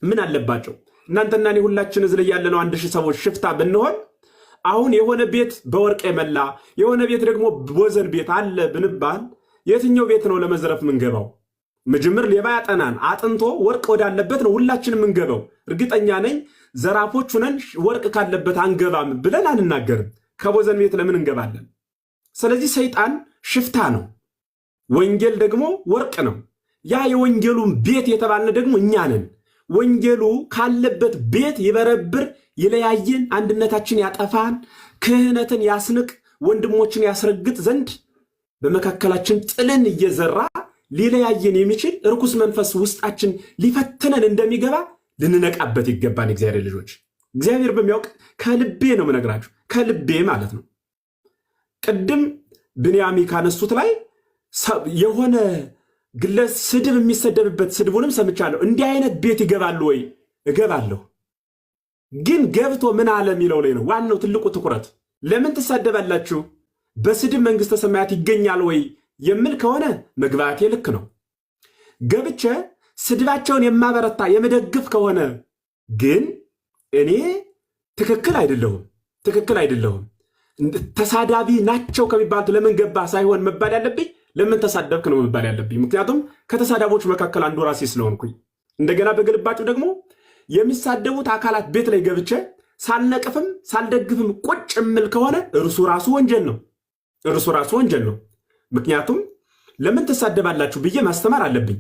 ምን አለባቸው? እናንተና እኔ ሁላችን እዚህ ላይ ያለነው 1000 ሰዎች ሽፍታ ብንሆን አሁን የሆነ ቤት በወርቅ የመላ የሆነ ቤት ደግሞ ቦዘን ቤት አለ ብንባል የትኛው ቤት ነው ለመዝረፍ ምንገባው? መጀመር ሌባ ያጠናን አጥንቶ ወርቅ ወዳለበት ነው ሁላችንም ምንገባው። እርግጠኛ ነኝ ዘራፎች ሆነን ወርቅ ካለበት አንገባም ብለን አንናገርም። ከቦዘን ቤት ለምን እንገባለን? ስለዚህ ሰይጣን ሽፍታ ነው፣ ወንጌል ደግሞ ወርቅ ነው። ያ የወንጌሉን ቤት የተባለ ደግሞ እኛ ነን። ወንጌሉ ካለበት ቤት ይበረብር፣ ይለያየን፣ አንድነታችን ያጠፋን፣ ክህነትን ያስንቅ፣ ወንድሞችን ያስረግጥ ዘንድ በመካከላችን ጥልን እየዘራ ሊለያየን የሚችል ርኩስ መንፈስ ውስጣችን ሊፈትነን እንደሚገባ ልንነቃበት ይገባን። እግዚአብሔር ልጆች፣ እግዚአብሔር በሚያውቅ ከልቤ ነው የምነግራችሁ፣ ከልቤ ማለት ነው። ቅድም ብንያሚ ካነሱት ላይ የሆነ ግለስ ስድብ የሚሰደብበት ስድቡንም ሰምቻለሁ። እንዲህ አይነት ቤት ይገባሉ ወይ? እገባለሁ። ግን ገብቶ ምን አለ የሚለው ላይ ነው ዋናው ትልቁ ትኩረት። ለምን ትሳደባላችሁ? በስድብ መንግሥተ ሰማያት ይገኛል ወይ የምል ከሆነ መግባቴ ልክ ነው። ገብቼ ስድባቸውን የማበረታ የመደግፍ ከሆነ ግን እኔ ትክክል አይደለሁም። ተሳዳቢ ናቸው ከሚባሉት ለምን ገባ ሳይሆን መባል ያለብኝ ለምን ተሳደብክ ነው መባል ያለብኝ። ምክንያቱም ከተሳዳቦች መካከል አንዱ ራሴ ስለሆንኩኝ። እንደገና በግልባጩ ደግሞ የሚሳደቡት አካላት ቤት ላይ ገብቼ ሳልነቅፍም ሳልደግፍም ቁጭ እምል ከሆነ እርሱ ራሱ ወንጀል ነው። ምክንያቱም ለምን ትሳደባላችሁ ብዬ ማስተማር አለብኝ።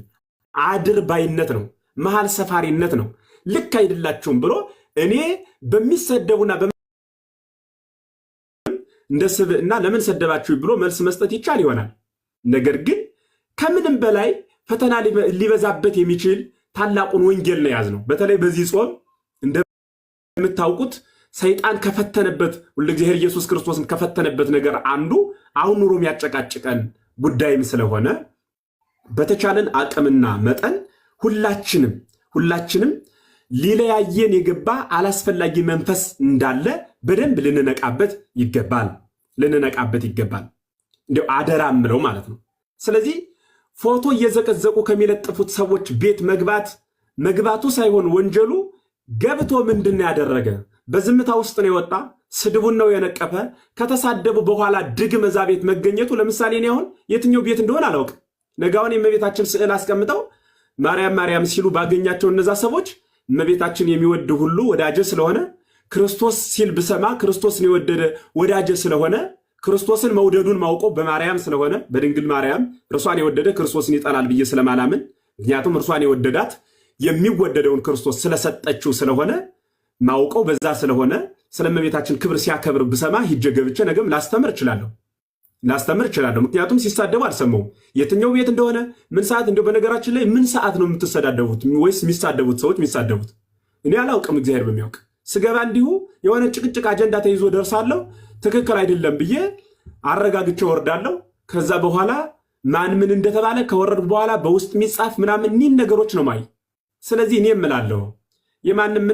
አድርባይነት ነው፣ መሃል ሰፋሪነት ነው። ልክ አይደላችሁም ብሎ እኔ በሚሰደቡና እንደ ስብዕና ለምን ሰደባችሁ ብሎ መልስ መስጠት ይቻል ይሆናል። ነገር ግን ከምንም በላይ ፈተና ሊበዛበት የሚችል ታላቁን ወንጌል ነው ያዝነው። በተለይ በዚህ ጾም እንደምታውቁት ሰይጣን ከፈተነበት ሁልጊዜ ኢየሱስ ክርስቶስን ከፈተነበት ነገር አንዱ አሁን ኑሮ የሚያጨቃጭቀን ጉዳይም ስለሆነ በተቻለን አቅምና መጠን ሁላችንም ሊለያየን የገባ አላስፈላጊ መንፈስ እንዳለ በደንብ ልንነቃበት ይገባል። እንደው አደራ ምለው ማለት ነው። ስለዚህ ፎቶ እየዘቀዘቁ ከሚለጥፉት ሰዎች ቤት መግባቱ ሳይሆን ወንጀሉ ገብቶ ምንድን ያደረገ በዝምታ ውስጥ ነው የወጣ፣ ስድቡን ነው የነቀፈ። ከተሳደቡ በኋላ ድግም እዛ ቤት መገኘቱ ለምሳሌ እኔ አሁን የትኛው ቤት እንደሆነ አላውቅም። ነጋውን የእመቤታችን ስዕል አስቀምጠው ማርያም ሲሉ ባገኛቸው እነዛ ሰዎች እመቤታችን የሚወድ ሁሉ ወዳጀ ስለሆነ ክርስቶስ ሲል ብሰማ ክርስቶስን የወደደ ወዳጀ ስለሆነ ክርስቶስን መውደዱን ማውቀው በማርያም ስለሆነ በድንግል ማርያም እርሷን የወደደ ክርስቶስን ይጠላል ብዬ ስለማላምን፣ ምክንያቱም እርሷን የወደዳት የሚወደደውን ክርስቶስ ስለሰጠችው ስለሆነ ማውቀው በዛ ስለሆነ ስለእመቤታችን ክብር ሲያከብር ብሰማ ሂጄ ገብቼ ነገም ላስተምር እችላለሁ። ምክንያቱም ሲሳደቡ አልሰማሁም። የትኛው ቤት እንደሆነ ምን ሰዓት እንደው በነገራችን ላይ ምን ሰዓት ነው የምትሰዳደቡት ወይስ የሚሳደቡት ሰዎች የሚሳደቡት? እኔ አላውቅም። እግዚአብሔር በሚያውቅ ስገባ እንዲሁ የሆነ ጭቅጭቅ አጀንዳ ተይዞ ደርሳለሁ። ትክክል አይደለም ብዬ አረጋግቼ ወርዳለሁ። ከዛ በኋላ ማን ምን እንደተባለ ከወረድኩ በኋላ በውስጥ የሚጻፍ ምናምን እኒህን ነገሮች ነው ማይ። ስለዚህ እኔ እምላለሁ የማንም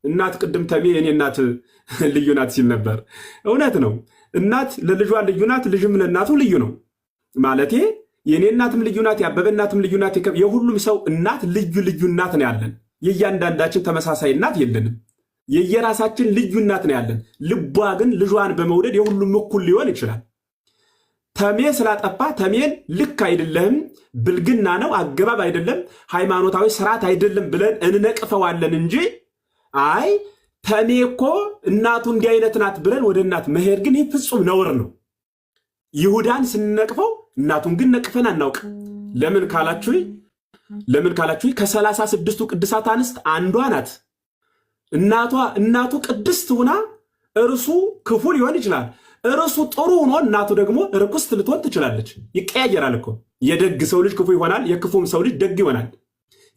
እናት ቅድም ተሜ የኔ እናት ልዩ ናት ሲል ነበር። እውነት ነው። እናት ለልጇ ልዩ ናት፣ ልጅም ለእናቱ ልዩ ነው። ማለቴ የኔ እናትም ልዩ ናት፣ የአበበ እናትም ልዩ ናት። የሁሉም ሰው እናት ልዩ እናት ነው ያለን። የእያንዳንዳችን ተመሳሳይ እናት የለንም። የየራሳችን ልዩ እናት ነው ያለን። ልቧ ግን ልጇን በመውደድ የሁሉም እኩል ሊሆን ይችላል። ተሜ ስላጠፋ ተሜን ልክ አይደለም፣ ብልግና ነው፣ አገባብ አይደለም፣ ሃይማኖታዊ ስርዓት አይደለም ብለን እንነቅፈዋለን እንጂ አይ ተሜ እኮ እናቱ እንዲህ አይነት ናት ብለን ወደ እናት መሄድ ግን ይህ ፍጹም ነውር ነው። ይሁዳን ስንነቅፈው እናቱን ግን ነቅፈን አናውቅ። ለምን ካላችሁ ከ36ቱ ቅድሳት አንስት አንዷ ናት። እናቱ ቅድስት ሁና እርሱ ክፉ ሊሆን ይችላል። እርሱ ጥሩ ሆኖ እናቱ ደግሞ ርኩስት ልትሆን ትችላለች። ይቀያየራል እኮ። የደግ ሰው ልጅ ክፉ ይሆናል፣ የክፉም ሰው ልጅ ደግ ይሆናል።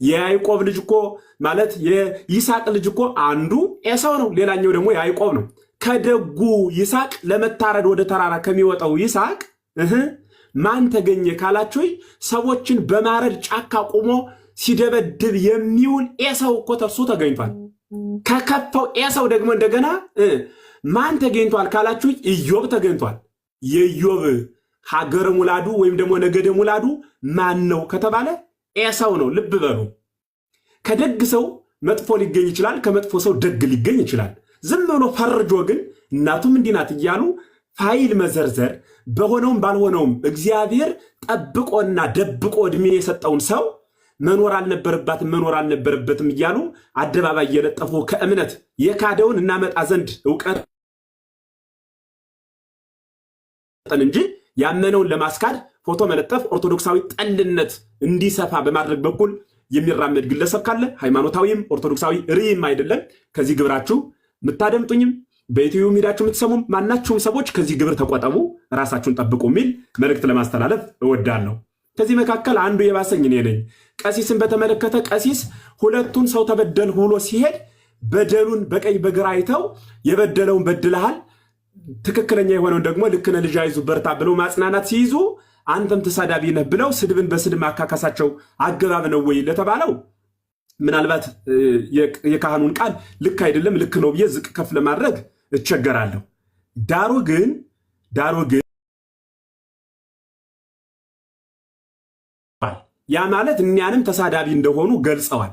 የያዕቆብ ልጅ እኮ ማለት የይስሐቅ ልጅ እኮ አንዱ ኤሳው ነው፣ ሌላኛው ደግሞ ያዕቆብ ነው። ከደጉ ይስሐቅ ለመታረድ ወደ ተራራ ከሚወጣው ይስሐቅ ማን ተገኘ ካላችሁ ሰዎችን በማረድ ጫካ ቆሞ ሲደበድብ የሚውል ኤሳው እኮ ተርሱ ተገኝቷል። ከከፋው ኤሳው ደግሞ እንደገና ማን ተገኝቷል ካላችሁ ኢዮብ ተገኝቷል። የኢዮብ ሀገረ ሙላዱ ወይም ደግሞ ነገደ ሙላዱ ማን ነው ከተባለ ኤሳው ነው። ልብ በሉ። ከደግ ሰው መጥፎ ሊገኝ ይችላል፣ ከመጥፎ ሰው ደግ ሊገኝ ይችላል። ዝም ብሎ ፈርጆ ግን እናቱም እንዲህ ናት እያሉ ፋይል መዘርዘር በሆነውም ባልሆነውም እግዚአብሔር ጠብቆና ደብቆ እድሜ የሰጠውን ሰው መኖር አልነበረበትም እያሉ አደባባይ እየለጠፉ ከእምነት የካደውን እናመጣ ዘንድ እውቀት እንጂ ያመነውን ለማስካድ ፎቶ መለጠፍ ኦርቶዶክሳዊ ጠልነት እንዲሰፋ በማድረግ በኩል የሚራመድ ግለሰብ ካለ ሃይማኖታዊም ኦርቶዶክሳዊ ርዕይም አይደለም። ከዚህ ግብራችሁ የምታደምጡኝም በኢትዮ ሚዲያችሁ የምትሰሙም ማናችሁም ሰዎች ከዚህ ግብር ተቆጠቡ፣ ራሳችሁን ጠብቁ የሚል መልእክት ለማስተላለፍ እወዳለሁ። ከዚህ መካከል አንዱ የባሰኝ እኔ ነኝ። ቀሲስን በተመለከተ ቀሲስ ሁለቱን ሰው ተበደል ብሎ ሲሄድ በደሉን በቀኝ በግራ አይተው የበደለውን በድልሃል፣ ትክክለኛ የሆነውን ደግሞ ልክ ነህ ልጅ አይዞህ በርታ ብለው ማጽናናት ሲይዙ አንተም ተሳዳቢ ነህ ብለው ስድብን በስድብ ማካካሳቸው አገባብ ነው ወይ ለተባለው ምናልባት የካህኑን ቃል ልክ አይደለም ልክ ነው ብዬ ዝቅ ከፍ ለማድረግ እቸገራለሁ። ዳሩ ግን ያ ማለት እኛንም ተሳዳቢ እንደሆኑ ገልጸዋል።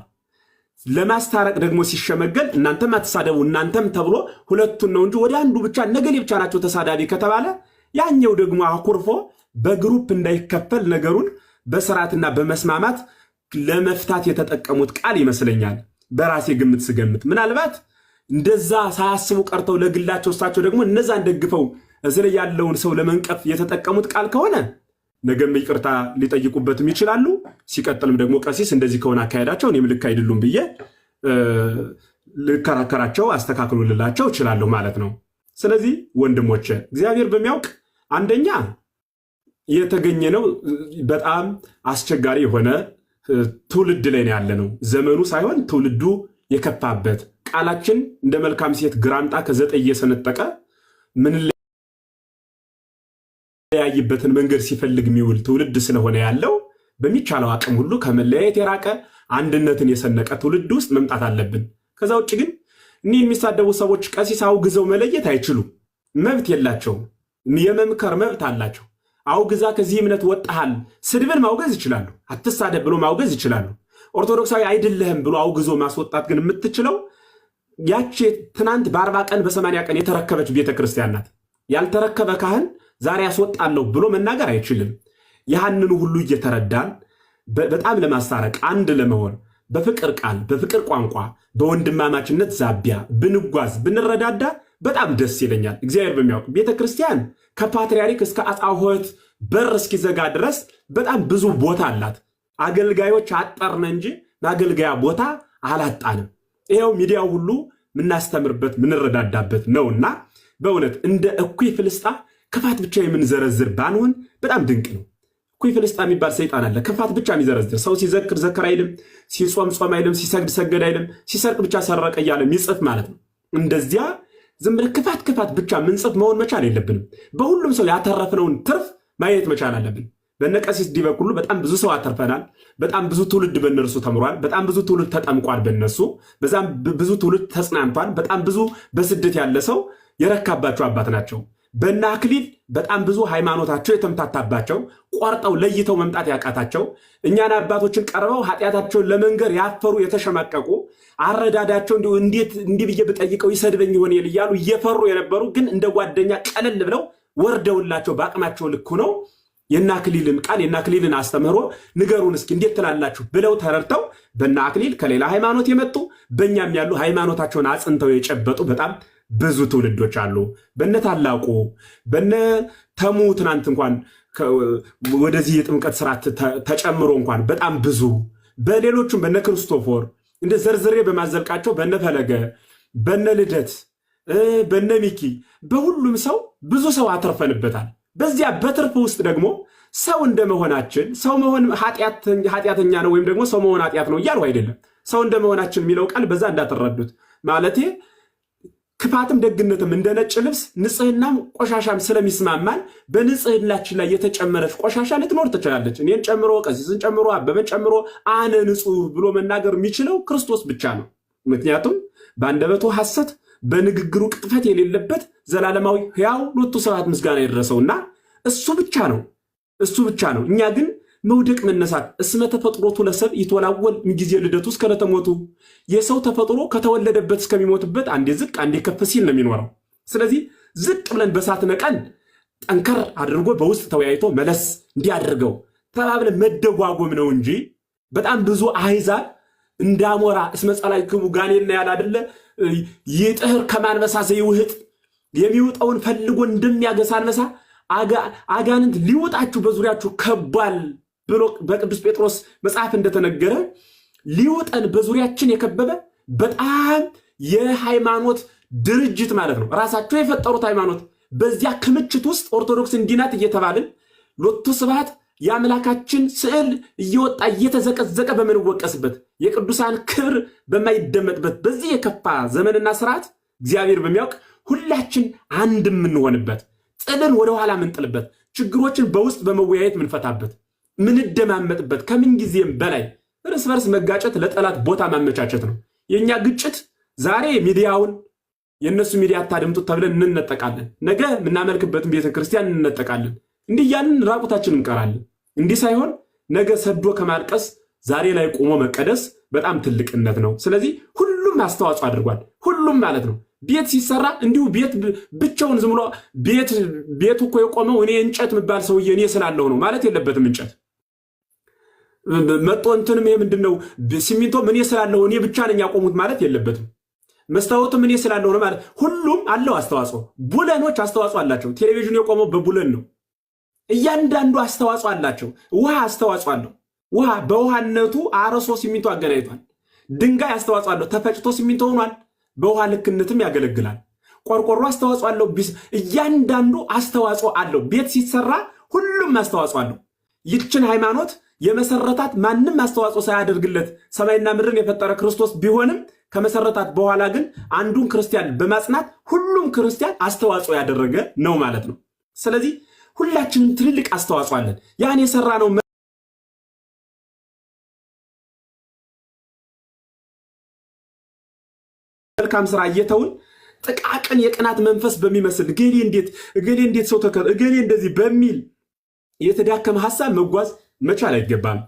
ለማስታረቅ ደግሞ ሲሸመገል እናንተም አትሳደቡ እናንተም ተብሎ ሁለቱን ነው እንጂ ወደ አንዱ ብቻ ነገሌ ብቻ ናቸው ተሳዳቢ ከተባለ ያኛው ደግሞ አኩርፎ በግሩፕ እንዳይከፈል ነገሩን በስርዓትና በመስማማት ለመፍታት የተጠቀሙት ቃል ይመስለኛል። በራሴ ግምት ስገምት ምናልባት እንደዛ ሳያስቡ ቀርተው ለግላቸው እሳቸው ደግሞ እነዛን ደግፈው እዚህ ላይ ያለውን ሰው ለመንቀፍ የተጠቀሙት ቃል ከሆነ ነገም ይቅርታ ሊጠይቁበትም ይችላሉ። ሲቀጥልም ደግሞ ቀሲስ እንደዚህ ከሆነ አካሄዳቸው እኔም ልክ አይደሉም ብዬ ልከራከራቸው አስተካክሉልላቸው እችላለሁ ማለት ነው። ስለዚህ ወንድሞቼ እግዚአብሔር በሚያውቅ አንደኛ የተገኘ ነው በጣም አስቸጋሪ የሆነ ትውልድ ላይ ነው ያለ ነው። ዘመኑ ሳይሆን ትውልዱ የከፋበት ቃላችን እንደ መልካም ሴት ግራምጣ ከዘጠኝ እየሰነጠቀ ምን ያይበትን መንገድ ሲፈልግ የሚውል ትውልድ ስለሆነ ያለው በሚቻለው አቅም ሁሉ ከመለያየት የራቀ አንድነትን የሰነቀ ትውልድ ውስጥ መምጣት አለብን። ከዛ ውጭ ግን እኒህ የሚሳደቡ ሰዎች ቀሲስ አውግዘው መለየት አይችሉም። መብት የላቸውም። የመምከር መብት አላቸው። አውግዛ ከዚህ እምነት ወጣሃል ስድብን ማውገዝ ይችላሉ። አትሳደብ ብሎ ማውገዝ ይችላሉ። ኦርቶዶክሳዊ አይደለህም ብሎ አውግዞ ማስወጣት ግን የምትችለው ያቺ ትናንት በ40 ቀን በ80 ቀን የተረከበች ቤተክርስቲያን ናት። ያልተረከበ ካህን ዛሬ ያስወጣለሁ ብሎ መናገር አይችልም። ያህንኑ ሁሉ እየተረዳን በጣም ለማስታረቅ አንድ ለመሆን በፍቅር ቃል በፍቅር ቋንቋ በወንድማማችነት ዛቢያ ብንጓዝ ብንረዳዳ በጣም ደስ ይለኛል። እግዚአብሔር በሚያውቅ ቤተክርስቲያን ከፓትርያርክ እስከ አጻሆት በር እስኪዘጋ ድረስ በጣም ብዙ ቦታ አላት። አገልጋዮች አጠርነ እንጂ ማገልጋያ ቦታ አላጣንም። ይሄው ሚዲያው ሁሉ ምናስተምርበት ምንረዳዳበት ነውና በእውነት እንደ እኩይ ፍልስጣ ክፋት ብቻ የምንዘረዝር ባንሆን በጣም ድንቅ ነው። እኩይ ፍልስጣ የሚባል ሰይጣን አለ፣ ክፋት ብቻ የሚዘረዝር ሰው ሲዘክር ዘክር አይልም፣ ሲጾም ጾም አይልም፣ ሲሰግድ ሰገድ አይልም፣ ሲሰርቅ ብቻ ሰረቀ እያለ የሚጽፍ ማለት ነው። እንደዚያ ዝም ብለህ ክፋት ብቻ ምንጽፍ መሆን መቻል የለብንም። በሁሉም ሰው ያተረፍነውን ትርፍ ማየት መቻል አለብን። በነቀሲስ ዲ በኩል በጣም ብዙ ሰው አተርፈናል። በጣም ብዙ ትውልድ በእነርሱ ተምሯል። በጣም ብዙ ትውልድ ተጠምቋል በእነሱ። በዛም ብዙ ትውልድ ተጽናንቷል። በጣም ብዙ በስደት ያለ ሰው የረካባቸው አባት ናቸው። በእነ አክሊል በጣም ብዙ ሃይማኖታቸው የተምታታባቸው ቆርጠው ለይተው መምጣት ያቃታቸው እኛን አባቶችን ቀርበው ኃጢአታቸውን ለመንገር ያፈሩ የተሸማቀቁ አረዳዳቸው እንዲህ ብዬ ብጠይቀው ይሰድበኝ ይሆን እያሉ እየፈሩ የነበሩ ግን እንደ ጓደኛ ቀለል ብለው ወርደውላቸው በአቅማቸው ልክ ነው የእነ አክሊልን ቃል የእነ አክሊልን አስተምህሮ ንገሩን እስኪ እንዴት ትላላችሁ ብለው ተረድተው በእነ አክሊል ከሌላ ሃይማኖት የመጡ በእኛም ያሉ ሃይማኖታቸውን አጽንተው የጨበጡ በጣም ብዙ ትውልዶች አሉ። በነ ታላቁ በነ ተሙ ትናንት እንኳን ወደዚህ የጥምቀት ስርዓት ተጨምሮ እንኳን በጣም ብዙ በሌሎቹም በነ ክርስቶፎር እንደ ዘርዝሬ በማዘልቃቸው በነ ፈለገ በነ ልደት በነ ሚኪ በሁሉም ሰው ብዙ ሰው አተርፈንበታል። በዚያ በትርፍ ውስጥ ደግሞ ሰው እንደመሆናችን ሰው መሆን ኃጢአተኛ ነው ወይም ደግሞ ሰው መሆን ኃጢአት ነው እያሉ አይደለም። ሰው እንደመሆናችን የሚለው ቃል በዛ እንዳትረዱት ማለቴ ክፋትም ደግነትም እንደ ነጭ ልብስ ንጽህናም ቆሻሻም ስለሚስማማን በንጽህናችን ላይ የተጨመረች ቆሻሻ ልትኖር ትችላለች። እኔን ጨምሮ ቀሲስን ጨምሮ አበበን ጨምሮ አነ ንጹህ ብሎ መናገር የሚችለው ክርስቶስ ብቻ ነው። ምክንያቱም በአንደበቱ ሐሰት በንግግሩ ቅጥፈት የሌለበት ዘላለማዊ ሕያው ሎቱ ስብሐት ምስጋና የደረሰውና እሱ ብቻ ነው። እኛ ግን መውደቅ መነሳት እስመ ተፈጥሮቱ ለሰብ ይተወላወል ጊዜ ልደቱ እስከ ለተሞቱ የሰው ተፈጥሮ ከተወለደበት እስከሚሞትበት አንዴ ዝቅ አንዴ ከፍ ሲል ነው የሚኖረው። ስለዚህ ዝቅ ብለን በሳት ነቀን ጠንከር አድርጎ በውስጥ ተወያይቶ መለስ እንዲያደርገው ተባብለን መደጓጎም ነው እንጂ በጣም ብዙ አሕዛብ እንዳሞራ እስመ ጸላእክሙ ጋኔና ያለ አይደለ ይጥህር ከማንበሳ ዘይውህጥ የሚውጠውን ፈልጎ እንደሚያገሳ አንበሳ አጋንንት ሊውጣችሁ በዙሪያችሁ ከቧል ብሎ በቅዱስ ጴጥሮስ መጽሐፍ እንደተነገረ ሊውጠን በዙሪያችን የከበበ በጣም የሃይማኖት ድርጅት ማለት ነው። ራሳቸው የፈጠሩት ሃይማኖት በዚያ ክምችት ውስጥ ኦርቶዶክስ እንዲናት እየተባልን ሎቱ ስብሐት የአምላካችን ስዕል እየወጣ እየተዘቀዘቀ በምንወቀስበት የቅዱሳን ክብር በማይደመጥበት በዚህ የከፋ ዘመንና ስርዓት እግዚአብሔር በሚያውቅ ሁላችን አንድ የምንሆንበት ጥልን ወደኋላ ምንጥልበት ችግሮችን በውስጥ በመወያየት ምንፈታበት ምንደማመጥበት ከምን ጊዜም በላይ እርስ በርስ መጋጨት ለጠላት ቦታ ማመቻቸት ነው። የኛ ግጭት ዛሬ ሚዲያውን የነሱ ሚዲያ አታድምጡት ተብለን እንነጠቃለን። ነገ ምናመልክበትን ቤተክርስቲያን እንነጠቃለን። እንዲህ ያልን ራቁታችን እንቀራለን። እንዲህ ሳይሆን ነገ ሰዶ ከማልቀስ ዛሬ ላይ ቆሞ መቀደስ በጣም ትልቅነት ነው። ስለዚህ ሁሉም አስተዋጽኦ አድርጓል። ሁሉም ማለት ነው። ቤት ሲሰራ እንዲሁ ቤት ብቻውን ዝም ብሎ ቤቱ እኮ የቆመው እኔ እንጨት ምባል ሰውዬ እኔ ስላለሁ ነው ማለት የለበትም። እንጨት መጥቶ እንትንም ይሄ ምንድነው ሲሚንቶም እኔ ስላለሁ እኔ ብቻ ነኝ ያቆሙት ማለት የለበትም። መስታወቱም እኔ ስላለሁ ነው ማለት ሁሉም አለው አስተዋጽኦ። ቡለኖች አስተዋጽኦ አላቸው። ቴሌቪዥን የቆመው በቡለን ነው። እያንዳንዱ አስተዋጽኦ አላቸው። ውሃ አስተዋጽኦ አለው። ውሃ በውሃነቱ አረሶ ሲሚንቶ አገናኝቷል። ድንጋይ አስተዋጽኦ አለው። ተፈጭቶ ሲሚንቶ ሆኗል። በውሃ ልክነትም ያገለግላል። ቆርቆሮ አስተዋጽኦ አለው። እያንዳንዱ አስተዋጽኦ አለው። ቤት ሲሰራ ሁሉም አስተዋጽኦ አለው። ይችን ሃይማኖት የመሰረታት ማንም አስተዋጽኦ ሳያደርግለት ሰማይና ምድርን የፈጠረ ክርስቶስ ቢሆንም ከመሰረታት በኋላ ግን አንዱን ክርስቲያን በማጽናት ሁሉም ክርስቲያን አስተዋጽኦ ያደረገ ነው ማለት ነው። ስለዚህ ሁላችንም ትልልቅ አስተዋጽኦ አለን። ያን የሰራ ነው መልካም ስራ እየተውን ጥቃቅን የቅናት መንፈስ በሚመስል እገሌ እንዴት ሰው እገሌ እንደዚህ በሚል የተዳከመ ሐሳብ መጓዝ መቻል አይገባም።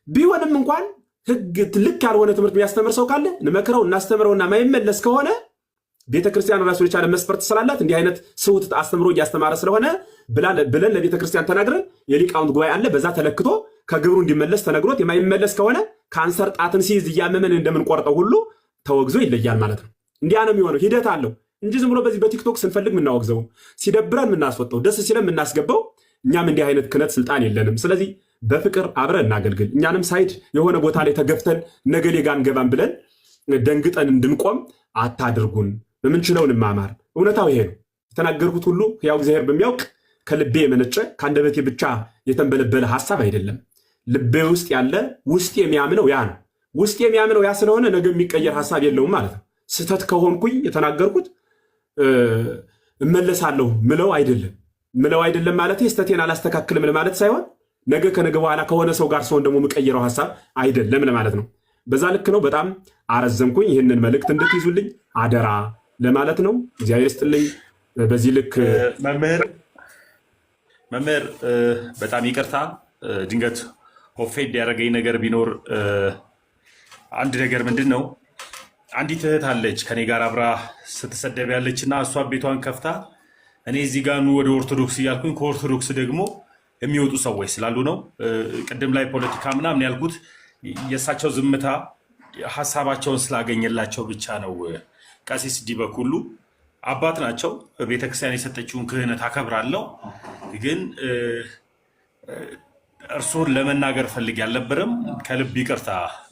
ቢሆንም እንኳን ህግ ልክ ያልሆነ ትምህርት የሚያስተምር ሰው ካለ እንመክረው እናስተምረውና ማይመለስ ከሆነ ቤተክርስቲያን ራሱ የቻለ መስፈርት ስላላት እንዲህ አይነት ስውት አስተምሮ እያስተማረ ስለሆነ ብለን ለቤተክርስቲያን ተናግረን የሊቃውንት ጉባኤ አለ። በዛ ተለክቶ ከግብሩ እንዲመለስ ተነግሮት የማይመለስ ከሆነ ካንሰር ጣትን ሲይዝ እያመመን እንደምንቆርጠው ሁሉ ተወግዞ ይለያል ማለት ነው። እንዲያ ነው የሚሆነው። ሂደት አለው እንጂ ዝም ብሎ በዚህ በቲክቶክ ስንፈልግ የምናወግዘው ሲደብረን የምናስወጣው ደስ ሲለን የምናስገባው እኛም እንዲህ አይነት ክህነት ስልጣን የለንም። ስለዚህ በፍቅር አብረን እናገልግል። እኛንም ሳይድ የሆነ ቦታ ላይ ተገፍተን ነገሌ ጋር እንገባም ብለን ደንግጠን እንድንቆም አታድርጉን። በምንችለው እንማማር። እውነታው ይሄ ነው። የተናገርኩት ሁሉ ያው እግዚአብሔር በሚያውቅ ከልቤ የመነጨ ከአንደበቴ ብቻ የተንበለበለ ሐሳብ አይደለም። ልቤ ውስጥ ያለ ውስጥ የሚያምነው ያ ነው። ውስጥ የሚያምነው ያ ስለሆነ ነገ የሚቀየር ሐሳብ የለውም ማለት ነው። ስህተት ከሆንኩኝ የተናገርኩት እመለሳለሁ ምለው አይደለም ማለት ስህተቴን አላስተካክልም ለማለት ሳይሆን ነገ ከነገ በኋላ ከሆነ ሰው ጋር ሰውን ደግሞ የምቀይረው ሐሳብ አይደለም ለማለት ነው። በዛ ልክ ነው። በጣም አረዘምኩኝ። ይህንን መልእክት እንድትይዙልኝ አደራ ለማለት ነው። እግዚአብሔር ይስጥልኝ። በዚህ ልክ መምህር በጣም ይቅርታ ድንገት ኦፌድ ያደረገኝ ነገር ቢኖር አንድ ነገር ምንድን ነው፣ አንዲት እህት አለች ከኔ ጋር አብራ ስትሰደብ ያለች እና እሷ ቤቷን ከፍታ እኔ እዚህ ጋር ኑ ወደ ኦርቶዶክስ እያልኩኝ ከኦርቶዶክስ ደግሞ የሚወጡ ሰዎች ስላሉ ነው። ቅድም ላይ ፖለቲካ ምናምን ያልኩት የእሳቸው ዝምታ ሀሳባቸውን ስላገኘላቸው ብቻ ነው። ቀሲስ ዲበኩሉ አባት ናቸው። ቤተክርስቲያን የሰጠችውን ክህነት አከብራለሁ፣ ግን እርሱን ለመናገር ፈልግ ያልነበረም። ከልብ ይቅርታ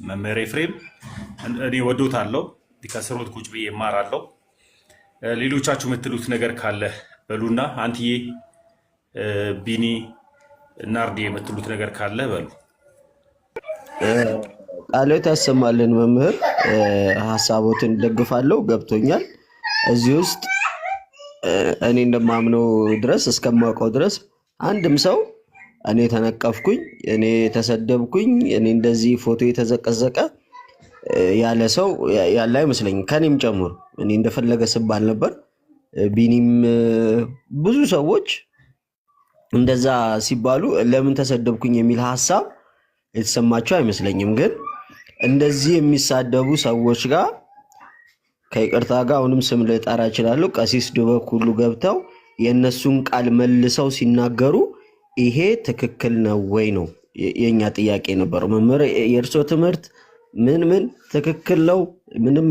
መምህር ኤፍሬም፣ እኔ ወዶታለሁ። ከስሮት ቁጭ ብዬ እማራለሁ። ሌሎቻችሁ የምትሉት ነገር ካለ በሉና፣ አንትዬ ቢኒ እናርዲ የምትሉት ነገር ካለ በሉ። ቃሎት ያሰማልን መምህር። ሀሳቦትን ደግፋለሁ፣ ገብቶኛል። እዚህ ውስጥ እኔ እንደማምነው ድረስ እስከማውቀው ድረስ አንድም ሰው እኔ ተነቀፍኩኝ፣ እኔ ተሰደብኩኝ፣ እኔ እንደዚህ ፎቶ የተዘቀዘቀ ያለ ሰው ያለ አይመስለኝም፣ ከኔም ጨምሮ። እኔ እንደፈለገ ስባል ነበር። ቢኒም ብዙ ሰዎች እንደዛ ሲባሉ ለምን ተሰደብኩኝ የሚል ሀሳብ የተሰማቸው አይመስለኝም። ግን እንደዚህ የሚሳደቡ ሰዎች ጋር ከይቅርታ ጋር አሁንም ስም ልጠራ እችላለሁ፣ ቀሲስ ድበክ ሁሉ ገብተው የእነሱን ቃል መልሰው ሲናገሩ ይሄ ትክክል ነው ወይ ነው የኛ ጥያቄ ነበረው። መምህር የእርሶ ትምህርት ምን ትክክል ነው፣ ምንም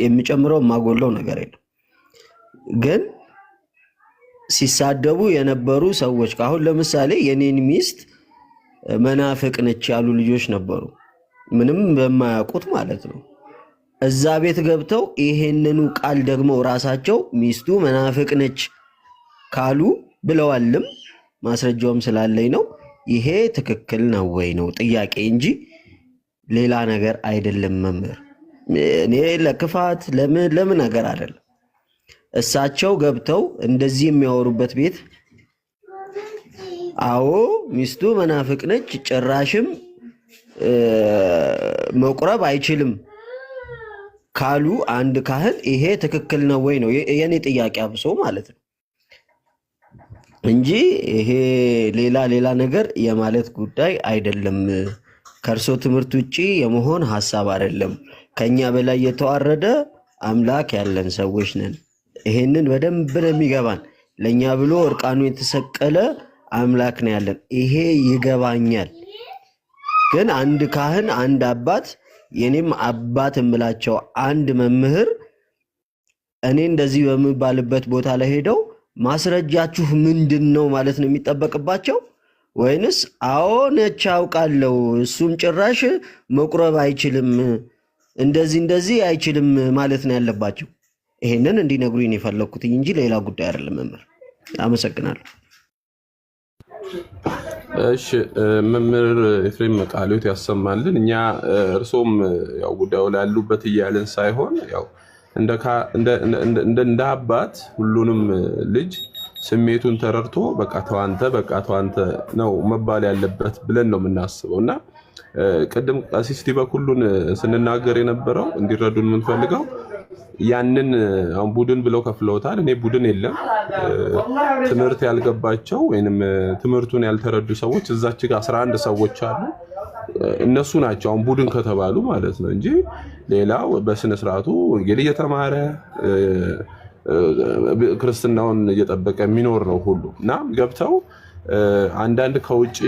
የሚጨምረው የማጎለው ነገር የለም። ግን ሲሳደቡ የነበሩ ሰዎች አሁን ለምሳሌ የኔን ሚስት መናፍቅ ነች ያሉ ልጆች ነበሩ፣ ምንም በማያውቁት ማለት ነው። እዛ ቤት ገብተው ይሄንኑ ቃል ደግሞ ራሳቸው ሚስቱ መናፍቅ ነች ካሉ ብለዋልም፣ ማስረጃውም ስላለኝ ነው። ይሄ ትክክል ነው ወይ ነው ጥያቄ እንጂ ሌላ ነገር አይደለም። መምህር እኔ ለክፋት ለምን ነገር አይደለም። እሳቸው ገብተው እንደዚህ የሚያወሩበት ቤት አዎ ሚስቱ መናፍቅ ነች ጭራሽም መቁረብ አይችልም ካሉ አንድ ካህን ይሄ ትክክል ነው ወይ ነው የኔ ጥያቄ፣ አብሶ ማለት ነው እንጂ ይሄ ሌላ ነገር የማለት ጉዳይ አይደለም። ከእርሶ ትምህርት ውጪ የመሆን ሐሳብ አይደለም። ከኛ በላይ የተዋረደ አምላክ ያለን ሰዎች ነን። ይሄንን በደንብ ነው የሚገባን። ለኛ ብሎ እርቃኑ የተሰቀለ አምላክ ነው ያለን። ይሄ ይገባኛል። ግን አንድ ካህን አንድ አባት የኔም አባት እምላቸው አንድ መምህር እኔ እንደዚህ በምባልበት ቦታ ላይ ሄደው ማስረጃችሁ ምንድነው ማለት ነው የሚጠበቅባቸው? ወይንስ አዎ ነች አውቃለሁ እሱም ጭራሽ መቁረብ አይችልም እንደዚህ አይችልም ማለት ነው ያለባቸው? ይሄንን እንዲነግሩኝ የፈለኩት እንጂ ሌላ ጉዳይ አይደለም። መምህር አመሰግናለሁ። እሺ መምህር ኤፍሬም ቃልዎት ያሰማልን። እኛ እርሶም ያው ጉዳዩ ላይ ያሉበት እያልን ሳይሆን ያው እንደ አባት ሁሉንም ልጅ ስሜቱን ተረድቶ በቃ ተዋንተ ነው መባል ያለበት ብለን ነው የምናስበው። እና ቅድም ቀሲስ ዲበክ ሁሉን ስንናገር የነበረው እንዲረዱን የምንፈልገው ያንን አሁን ቡድን ብለው ከፍለውታል። እኔ ቡድን የለም። ትምህርት ያልገባቸው ወይንም ትምህርቱን ያልተረዱ ሰዎች እዛች ጋር 11 ሰዎች አሉ። እነሱ ናቸው አሁን ቡድን ከተባሉ ማለት ነው እንጂ ሌላው በስነ ስርዓቱ ወንጌል እየተማረ ክርስትናውን እየጠበቀ የሚኖር ነው ሁሉ። እና ገብተው አንዳንድ ከውጪ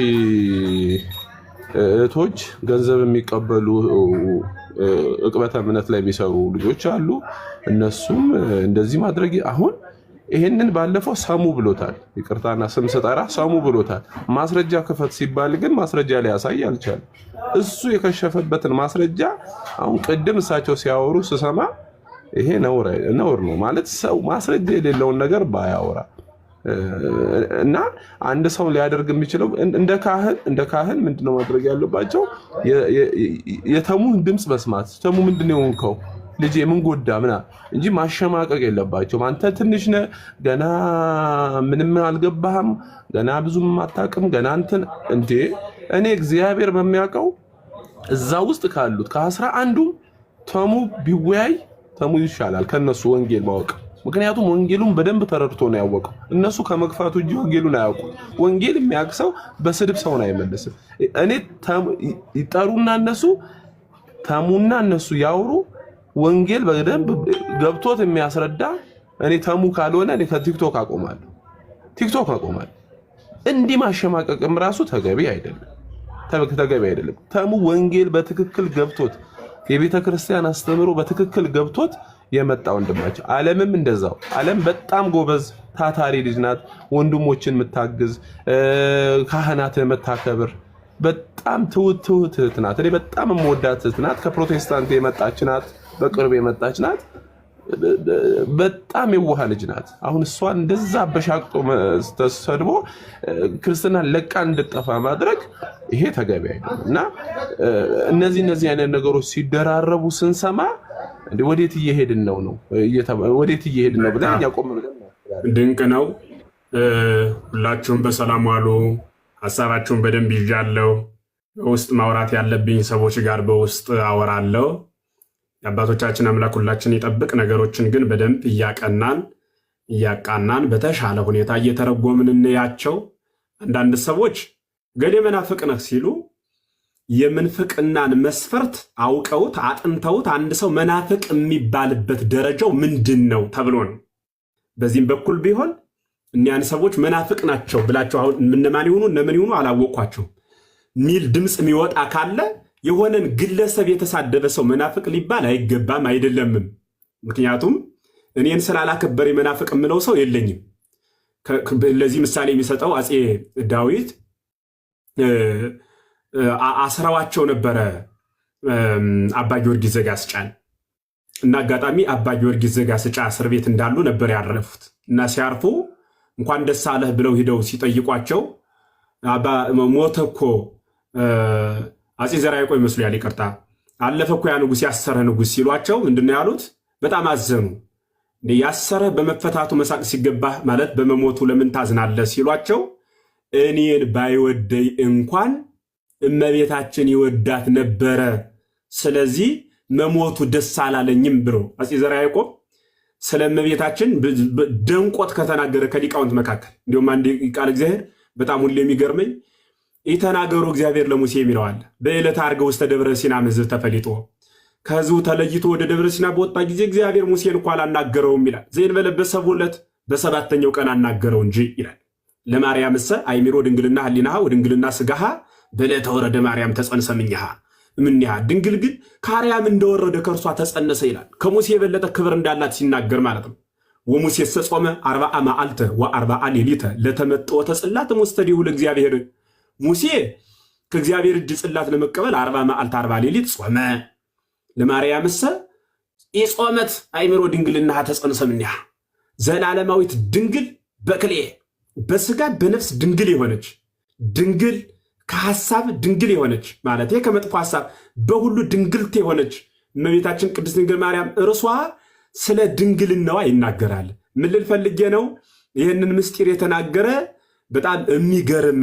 እህቶች ገንዘብ የሚቀበሉ እቅበተ እምነት ላይ የሚሰሩ ልጆች አሉ። እነሱም እንደዚህ ማድረግ አሁን ይሄንን ባለፈው ሰሙ ብሎታል። ይቅርታና ስም ስጠራ ሰሙ ብሎታል። ማስረጃ ክፈት ሲባል ግን ማስረጃ ላይ ያሳይ አልቻለም። እሱ የከሸፈበትን ማስረጃ አሁን ቅድም እሳቸው ሲያወሩ ስሰማ ይሄ ነውር ነው ማለት ሰው ማስረጃ የሌለውን ነገር ባያወራ እና አንድ ሰው ሊያደርግ የሚችለው እንደ ካህን ምንድነው ማድረግ ያለባቸው? የተሙን ድምጽ መስማት። ተሙ ምንድነው የሆንከው ልጄ ምን ጎዳ ምናምን እንጂ ማሸማቀቅ የለባቸውም። አንተ ትንሽ ነህ ገና ምንም አልገባህም ገና ብዙም አታውቅም ገና እንትን እንዴ እኔ እግዚአብሔር በሚያውቀው እዛ ውስጥ ካሉት ከ11ዱ ተሙ ቢወያይ ተሙ ይሻላል ከነሱ ወንጌል ማወቅ። ምክንያቱም ወንጌሉን በደንብ ተረድቶ ነው ያወቀው። እነሱ ከመግፋቱ እንጂ ወንጌሉን አያውቁም። ወንጌል የሚያውቅ ሰው በስድብ ሰውን አይመልስም። እኔ ይጠሩና እነሱ ተሙና እነሱ ያወሩ ወንጌል በደንብ ገብቶት የሚያስረዳ እኔ ተሙ ካልሆነ እኔ ከቲክቶክ አቆማለሁ። እንዲህ ማሸማቀቅም ራሱ ተገቢ አይደለም። ተሙ ወንጌል በትክክል ገብቶት የቤተ ክርስቲያን አስተምሮ በትክክል ገብቶት የመጣ ወንድማቸው። ዓለምም እንደዛው። ዓለም በጣም ጎበዝ ታታሪ ልጅ ናት። ወንድሞችን የምታግዝ ካህናትን የምታከብር በጣም ትውት እህት ናት። እኔ በጣም የምወዳት እህት ናት። ከፕሮቴስታንት የመጣች ናት። በቅርብ የመጣች ናት። በጣም የዋህ ልጅ ናት። አሁን እሷን እንደዛ በሻቅጦ ተሰድቦ ክርስትናን ለቃ እንድጠፋ ማድረግ ይሄ ተገቢ አይደለም እና እነዚህ አይነት ነገሮች ሲደራረቡ ስንሰማ ወዴት እየሄድን ነው ብለን ያቆም ብለን ድንቅ ነው። ሁላችሁም በሰላም ዋሉ። ሐሳባችሁን በደንብ ይዣለሁ። በውስጥ ማውራት ያለብኝ ሰዎች ጋር በውስጥ አወራለሁ። የአባቶቻችን አምላክ ሁላችን ይጠብቅ። ነገሮችን ግን በደንብ እያቃናን በተሻለ ሁኔታ እየተረጎምን እንያቸው። አንዳንድ ሰዎች ገሌ መናፍቅ ነህ ሲሉ የምንፍቅናን መስፈርት አውቀውት አጥንተውት አንድ ሰው መናፍቅ የሚባልበት ደረጃው ምንድን ነው ተብሎ ነው። በዚህም በኩል ቢሆን እኒያን ሰዎች መናፍቅ ናቸው ብላቸው አሁን እነማን ይሁኑ እነምን ይሁኑ አላወቅኳቸው ሚል ድምፅ የሚወጣ ካለ የሆነን ግለሰብ የተሳደበ ሰው መናፍቅ ሊባል አይገባም አይደለምም። ምክንያቱም እኔን ስላላከበረ መናፍቅ የምለው ሰው የለኝም። ለዚህ ምሳሌ የሚሰጠው አፄ ዳዊት አስራዋቸው ነበረ አባ ጊዮርጊስ ዘጋስጫን እና አጋጣሚ አባ ጊዮርጊስ ዘጋስጫ እስር ቤት እንዳሉ ነበር ያረፉት እና ሲያርፉ እንኳን ደስ አለህ ብለው ሂደው ሲጠይቋቸው ሞተ እኮ አፄ ዘርዓ ያዕቆብ ይመስላል ይቅርታ አለፈ እኮ ያ ንጉሥ ያሰረ ንጉሥ ሲሏቸው ምንድነው ያሉት? በጣም አዘኑ። ያሰረ በመፈታቱ መሳቅ ሲገባህ ማለት በመሞቱ ለምን ታዝናለህ ሲሏቸው እኔን ባይወደይ እንኳን እመቤታችን ይወዳት ነበረ፣ ስለዚህ መሞቱ ደስ አላለኝም ብሎ አፄ ዘርዓ ያዕቆብ ስለ እመቤታችን ደንቆት ከተናገረ ከሊቃውንት መካከል እንዲሁም አንድ ቃል እግዚአብሔር በጣም ሁሌ የሚገርመኝ ይተናገሩ እግዚአብሔር ለሙሴ የሚለዋል በዕለተ ዓርገ ውስተ ደብረ ሲና ሕዝብ ተፈሊጦ ከሕዝቡ ተለይቶ ወደ ደብረ ሲና በወጣ ጊዜ እግዚአብሔር ሙሴን እንኳን አናገረውም ይላል። ዘእንበለ በሰብዕ ዕለት በሰባተኛው ቀን አናገረው እንጂ ይላል። ለማርያም እሰ አይሚሮ ድንግልና ህሊናሃ ወድንግልና ስጋሃ በዕለተ ወረደ ማርያም ተጸንሰ እምኔሃ እምኔሃ ድንግል ግን ከአርያም እንደወረደ ከእርሷ ተጸነሰ ይላል። ከሙሴ የበለጠ ክብር እንዳላት ሲናገር ማለት ነው። ወሙሴ ጾመ 40 መዓልተ ወ40 ሌሊተ ለተመጥወተ ጽላት ሙስተዲሁ ለእግዚአብሔር ሙሴ ከእግዚአብሔር እጅ ጽላት ለመቀበል 40 መዓልት 40 ሌሊት ጾመ። ለማርያም እሰ ኢጾመት አይምሮ ድንግልና ተጸንሰ እምኔሃ ዘላለማዊት ድንግል በክልኤ በስጋ በነፍስ ድንግል የሆነች ድንግል ከሐሳብ ድንግል የሆነች ማለት ከመጥፎ ሐሳብ በሁሉ ድንግልት የሆነች እመቤታችን ቅድስት ድንግል ማርያም እርሷ ስለ ድንግልናዋ ይናገራል። ምን ልል ፈልጌ ነው? ይህንን ምስጢር የተናገረ በጣም የሚገርም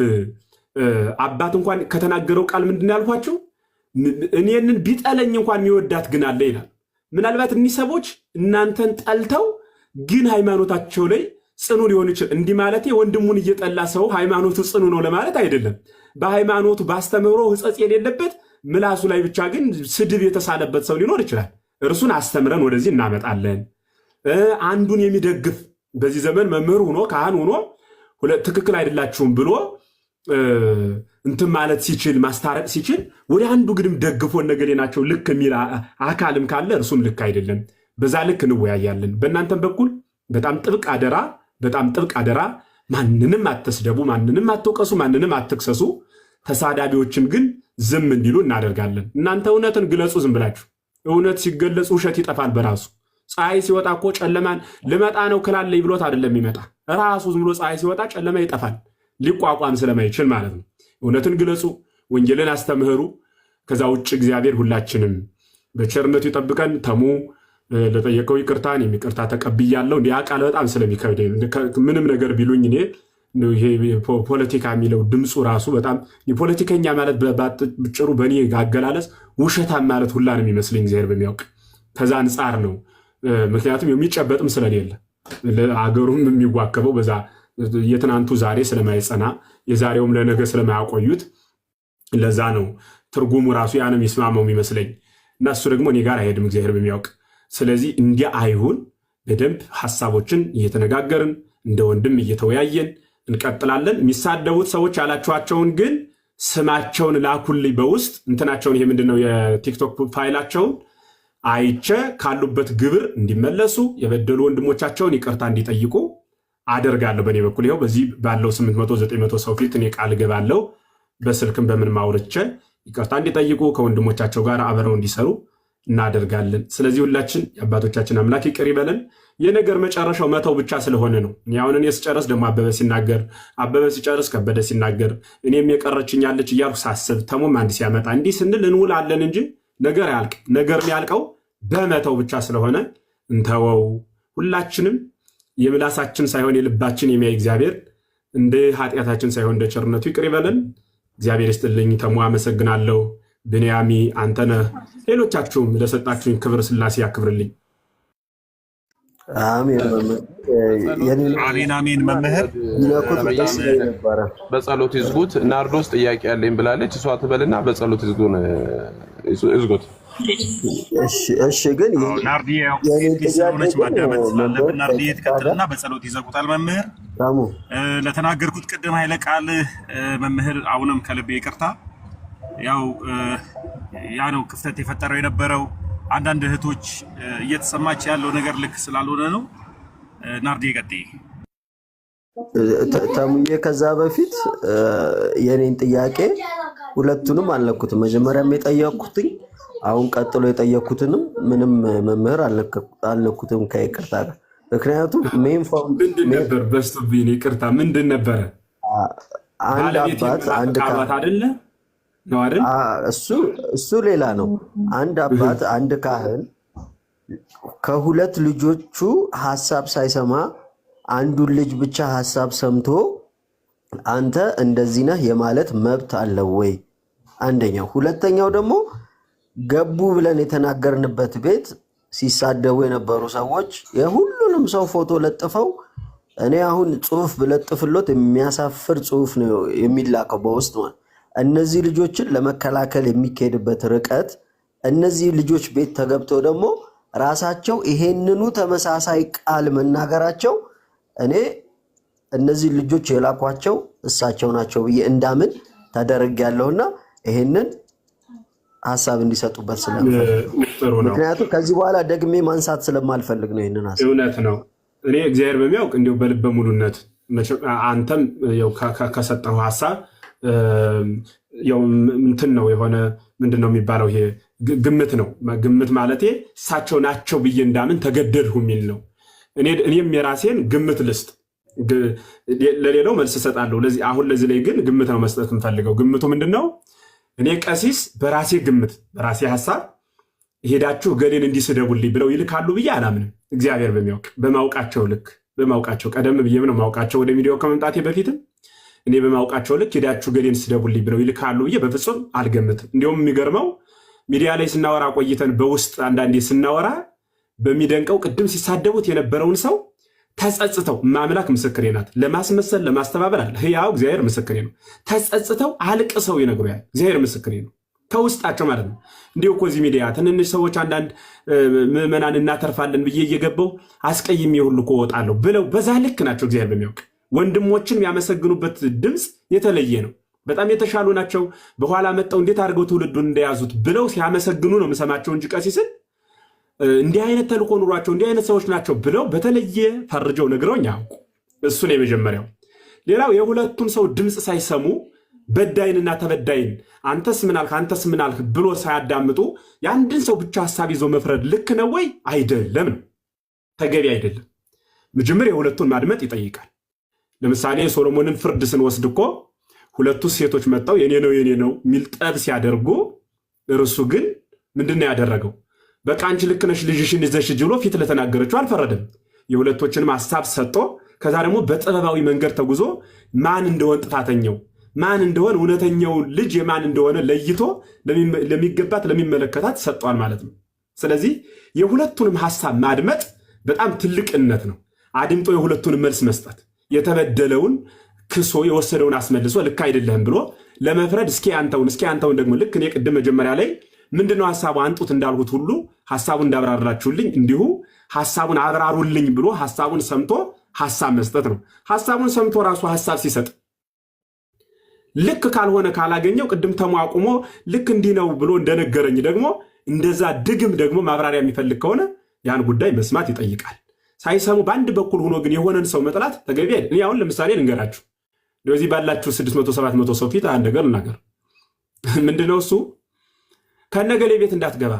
አባት እንኳን ከተናገረው ቃል ምንድን ያልኳችሁ እኔንን ቢጠለኝ እንኳን የሚወዳት ግን አለ ይላል። ምናልባት እኒህ ሰዎች እናንተን ጠልተው ግን ሃይማኖታቸው ላይ ጽኑ ሊሆን ይችላል። እንዲህ ማለት ወንድሙን እየጠላ ሰው ሃይማኖቱ ጽኑ ነው ለማለት አይደለም። በሃይማኖቱ ባስተምሮ ሕጸጽ የሌለበት ምላሱ ላይ ብቻ ግን ስድብ የተሳለበት ሰው ሊኖር ይችላል። እርሱን አስተምረን ወደዚህ እናመጣለን። አንዱን የሚደግፍ በዚህ ዘመን መምህር ሆኖ ካህን ሆኖ ትክክል አይደላችሁም ብሎ እንትን ማለት ሲችል ማስታረቅ ሲችል ወደ አንዱ ግድም ደግፎ ነገሌ ናቸው ልክ የሚል አካልም ካለ እርሱም ልክ አይደለም። በዛ ልክ እንወያያለን። በእናንተም በኩል በጣም ጥብቅ አደራ፣ ማንንም አትስደቡ፣ ማንንም አትወቀሱ፣ ማንንም አትክሰሱ። ተሳዳቢዎችን ግን ዝም እንዲሉ እናደርጋለን። እናንተ እውነትን ግለጹ። ዝም ብላችሁ እውነት ሲገለጹ ውሸት ይጠፋል በራሱ። ፀሐይ ሲወጣ እኮ ጨለማን ልመጣ ነው ክላለይ ብሎት አይደለም የሚመጣ ራሱ ዝም ብሎ ፀሐይ ሲወጣ ጨለማ ይጠፋል፣ ሊቋቋም ስለማይችል ማለት ነው። እውነትን ግለጹ፣ ወንጌልን አስተምህሩ። ከዛ ውጭ እግዚአብሔር ሁላችንም በቸርነቱ ይጠብቀን። ተሙ ለጠየቀው ይቅርታን የሚቅርታ ተቀብያለሁ። እንዲህ ቃል በጣም ስለሚከብደኝ ምንም ነገር ቢሉኝ እኔ ይሄ ፖለቲካ የሚለው ድምፁ ራሱ በጣም ፖለቲከኛ ማለት በጭሩ በእኔ አገላለጽ ውሸታም ማለት ሁላ ነው የሚመስለኝ እግዚአብሔር በሚያውቅ። ከዛ አንጻር ነው ምክንያቱም የሚጨበጥም ስለሌለ አገሩም የሚዋከበው በዛ የትናንቱ ዛሬ ስለማይጸና የዛሬውም ለነገ ስለማያቆዩት ለዛ ነው ትርጉሙ ራሱ ያንም ይስማመው የሚመስለኝ እና እሱ ደግሞ እኔ ጋር አይሄድም እግዚአብሔር በሚያውቅ። ስለዚህ እንዲህ አይሁን። በደንብ ሐሳቦችን እየተነጋገርን እንደ ወንድም እየተወያየን እንቀጥላለን። የሚሳደቡት ሰዎች ያላችኋቸውን ግን ስማቸውን ላኩልኝ በውስጥ እንትናቸውን ይሄ ምንድነው የቲክቶክ ፋይላቸውን አይቼ ካሉበት ግብር እንዲመለሱ የበደሉ ወንድሞቻቸውን ይቅርታ እንዲጠይቁ አደርጋለሁ። በእኔ በኩል ይኸው በዚህ ባለው 800-900 ሰው ፊት እኔ ቃል ገባለሁ። በስልክም በምን ማውርቼ ይቅርታ እንዲጠይቁ ከወንድሞቻቸው ጋር አብረው እንዲሰሩ እናደርጋለን። ስለዚህ ሁላችን የአባቶቻችን አምላክ ይቅር ይበለን። የነገር መጨረሻው መተው ብቻ ስለሆነ ነው። አሁን እኔ ስጨርስ ደግሞ አበበ ሲናገር፣ አበበ ሲጨርስ ከበደ ሲናገር፣ እኔም የቀረችኛለች እያልኩ ሳስብ ተሙም አንድ ሲያመጣ እንዲህ ስንል እንውላለን እንጂ ነገር ያልቅ ነገር የሚያልቀው በመተው ብቻ ስለሆነ እንተወው። ሁላችንም የምላሳችን ሳይሆን የልባችን የሚያይ እግዚአብሔር እንደ ኃጢአታችን ሳይሆን እንደ ቸርነቱ ይቅር ይበለን። እግዚአብሔር ይስጥልኝ። ተሙ አመሰግናለሁ። ብንያሚ አንተነህ፣ ሌሎቻችሁም ለሰጣችሁኝ ክብር ስላሴ ያክብርልኝ። አሜን አሜን አሜን። መምህር ይነኩት ደስ ይለኝ ነበረ። በጸሎት ይዝጉት። ናርዶስ ጥያቄ ያለኝ ብላለች። እሷ ትበልና በጸሎት ይዝጉት። እሺ ግን ሆነች ማዳመጥ ስላለብን ናርዲዬ ትቀጥልና በጸሎት ይዘጉታል። መምህር ለተናገርኩት ቅድም ኃይለ ቃል መምህር አሁንም ከልቤ ይቅርታ። ያው ያ ነው ክፍተት የፈጠረው የነበረው። አንዳንድ እህቶች እየተሰማች ያለው ነገር ልክ ስላልሆነ ነው። ናርዲዬ ቀጥይ። ተሙዬ ከዛ በፊት የኔን ጥያቄ ሁለቱንም አልነኩትም። መጀመሪያም የጠየቅኩትኝ አሁን ቀጥሎ የጠየቅኩትንም ምንም መምህር አልነኩትም ከይቅርታ ጋር። ምክንያቱም ምንድን ነበር በስቶብኝ ይቅርታ ምንድን ነበረ? አንድ አባት አንድ ካህን አይደለ ነው አይደል? እሱ ሌላ ነው። አንድ አባት አንድ ካህን ከሁለት ልጆቹ ሐሳብ ሳይሰማ አንዱን ልጅ ብቻ ሐሳብ ሰምቶ አንተ እንደዚህ ነህ የማለት መብት አለው ወይ? አንደኛው። ሁለተኛው ደግሞ ገቡ ብለን የተናገርንበት ቤት ሲሳደቡ የነበሩ ሰዎች የሁሉንም ሰው ፎቶ ለጥፈው እኔ አሁን ጽሁፍ ብለጥፍሎት የሚያሳፍር ጽሁፍ ነው የሚላከው በውስጥ ማለት። እነዚህ ልጆችን ለመከላከል የሚካሄድበት ርቀት እነዚህ ልጆች ቤት ተገብተው ደግሞ ራሳቸው ይሄንኑ ተመሳሳይ ቃል መናገራቸው እኔ እነዚህ ልጆች የላኳቸው እሳቸው ናቸው ብዬ እንዳምን ተደረጋለሁና ይሄንን ሐሳብ እንዲሰጡበት ስለምፈልግ፣ ምክንያቱም ከዚህ በኋላ ደግሜ ማንሳት ስለማልፈልግ ነው። ይሄንን ሐሳብ እውነት ነው። እኔ እግዚአብሔር በሚያውቅ እንዲሁ በልበ ሙሉነት አንተም ያው ከሰጠው ሐሳብ ያው እንትን ነው የሆነ ምንድነው የሚባለው? ይሄ ግምት ነው። ግምት ማለቴ እሳቸው ናቸው ብዬ እንዳምን ተገደድሁ የሚል ነው። እኔም የራሴን ግምት ልስጥ፣ ለሌላው መልስ እሰጣለሁ። አሁን ለዚህ ላይ ግን ግምት ነው መስጠት የምፈልገው። ግምቱ ምንድነው? እኔ ቀሲስ በራሴ ግምት በራሴ ሐሳብ ሄዳችሁ ገሌን እንዲስደቡልኝ ብለው ይልካሉ ብዬ አላምንም። እግዚአብሔር በሚያውቅ በማውቃቸው ልክ በማውቃቸው ቀደም ብዬም ነው ማውቃቸው ወደ ሚዲያው ከመምጣቴ በፊትም እኔ በማውቃቸው ልክ ሄዳችሁ ገሌን ስደቡልኝ ብለው ይልካሉ ብዬ በፍጹም አልገምትም። እንዲሁም የሚገርመው ሚዲያ ላይ ስናወራ ቆይተን በውስጥ አንዳንዴ ስናወራ በሚደንቀው ቅድም ሲሳደቡት የነበረውን ሰው ተጸጽተው ማምላክ ምስክሬ ናት። ለማስመሰል ለማስተባበል አለ ህያው እግዚአብሔር ምስክሬ ነው። ተጸጽተው አልቅሰው ይነግሩኛል። እግዚአብሔር ምስክሬ ነው። ከውስጣቸው ማለት ነው። እንዲሁ እኮ እዚህ ሚዲያ ትንንሽ ሰዎች አንዳንድ ምዕመናን እናተርፋለን ብዬ እየገባው አስቀይሜ ሁሉ እኮ እወጣለሁ ብለው በዛ ልክ ናቸው። እግዚአብሔር በሚያውቅ ወንድሞችን የሚያመሰግኑበት ድምፅ የተለየ ነው። በጣም የተሻሉ ናቸው። በኋላ መጠው እንዴት አድርገው ትውልዱን እንደያዙት ብለው ሲያመሰግኑ ነው የምሰማቸው እንጂ ቀሲስን እንዲህ አይነት ተልኮ ኑሯቸው እንዲህ አይነት ሰዎች ናቸው ብለው በተለየ ፈርጀው ነግረውኝ አያውቁ። እሱ ነው የመጀመሪያው። ሌላው የሁለቱን ሰው ድምፅ ሳይሰሙ በዳይንና ተበዳይን አንተስ ምን አልክ አንተስ ምን አልክ ብሎ ሳያዳምጡ የአንድን ሰው ብቻ ሐሳብ ይዞ መፍረድ ልክ ነው ወይ? አይደለም ነው፣ ተገቢ አይደለም። መጀመሪያ የሁለቱን ማድመጥ ይጠይቃል። ለምሳሌ ሶሎሞንን ፍርድ ስንወስድ እኮ ሁለቱ ሴቶች መጣው የኔ ነው የሚል ጠብ ሲያደርጉ እርሱ ግን ምንድነው ያደረገው? በቃ አንቺ ልክ ነሽ ልጅሽን ይዘሽ ብሎ ፊት ለተናገረችው አልፈረደም። የሁለቶችንም ሐሳብ ሰጥቶ ከዛ ደግሞ በጥበባዊ መንገድ ተጉዞ ማን እንደሆነ ጥፋተኛው ማን እንደሆነ እውነተኛው ልጅ የማን እንደሆነ ለይቶ ለሚገባት ለሚመለከታት ሰጥቷል ማለት ነው። ስለዚህ የሁለቱንም ሐሳብ ማድመጥ በጣም ትልቅነት ነው። አድምጦ የሁለቱንም መልስ መስጠት፣ የተበደለውን ክሶ የወሰደውን አስመልሶ ልክ አይደለህም ብሎ ለመፍረድ እስኪ አንተውን ደግሞ ልክ እኔ ቅድም መጀመሪያ ላይ ምንድነው ሐሳቡ አንጡት እንዳልሁት ሁሉ ሐሳቡን እንዳብራራችሁልኝ እንዲሁ ሐሳቡን አብራሩልኝ ብሎ ሐሳቡን ሰምቶ ሐሳብ መስጠት ነው። ሐሳቡን ሰምቶ ራሱ ሐሳብ ሲሰጥ ልክ ካልሆነ ካላገኘው ቅድም ተሟቁሞ ልክ እንዲህ ነው ብሎ እንደነገረኝ ደግሞ እንደዛ ድግም ደግሞ ማብራሪያ የሚፈልግ ከሆነ ያን ጉዳይ መስማት ይጠይቃል። ሳይሰሙ በአንድ በኩል ሆኖ ግን የሆነን ሰው መጥላት ተገቢ አይደል። እኔ አሁን ለምሳሌ ልንገራችሁ፣ ለዚህ ባላችሁ 600-700 ሰው ፊት አንድ ነገር ልናገር። ምንድነው እሱ? ከነገሌ ቤት እንዳትገባ